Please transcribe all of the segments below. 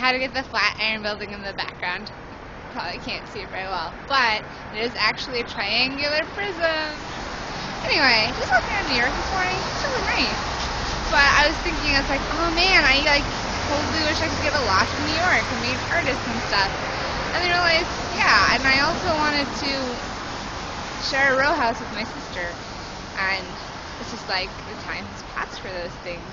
how to get the Flatiron building in the background. Probably can't see it very well, but it is actually a triangular prism. Anyway, just walking around New York this morning. It's really nice. But I was thinking, I was like, oh man, I totally wish I could get a loft in New York and meet artists and stuff. And I realized, yeah, and I also wanted to share a row house with my sister. And it's just like the time has passed for those things.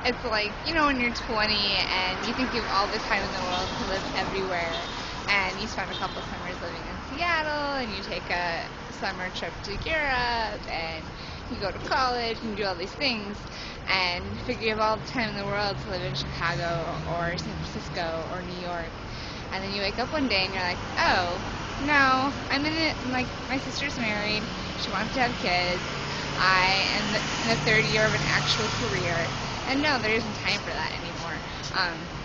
It's like, you know, when you're 20 and you think you have all the time in the world to live everywhere, and you spend a couple summers living in Seattle, and you take a summer trip to Europe, and you go to college and do all these things, and you figure you have all the time in the world to live in Chicago or San Francisco or New York, and then you wake up one day and you're like, oh, no, I'm in it, like, my sister's married, she wants to have kids, I am in the third year of an actual career, and no, there isn't time for that anymore.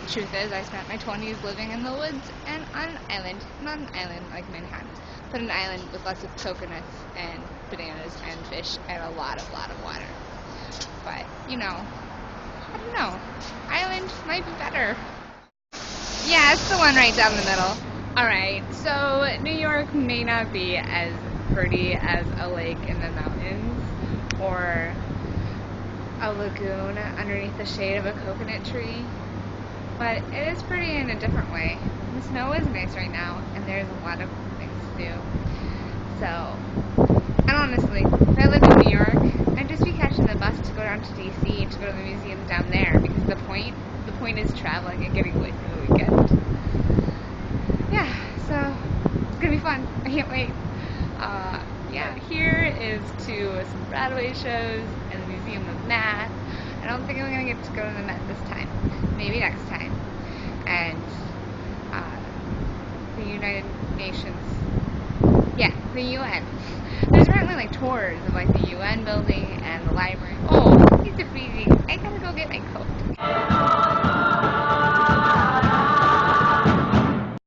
The truth is, I spent my 20s living in the woods and on an island. Not an island like Manhattan, but an island with lots of coconuts and bananas and fish and a lot of water. But, you know, I don't know. Island might be better. Yeah, it's the one right down the middle. Alright, so New York may not be as pretty as a lake in the mountains or a lagoon underneath the shade of a coconut tree, but it is pretty in a different way. The snow is nice right now, and there's a lot of things to do. So, and honestly, if I lived in New York, I'd just be catching the bus to go down to DC to go to the museums down there, because the point is traveling and getting away for the weekend. Yeah, so it's gonna be fun. I can't wait. Yeah, here is to some Broadway shows and the Museum of Math. I don't think I'm going to get to go to the Met this time. Maybe next time. And the United Nations. Yeah, the UN. There's apparently like tours of like the UN building and the library.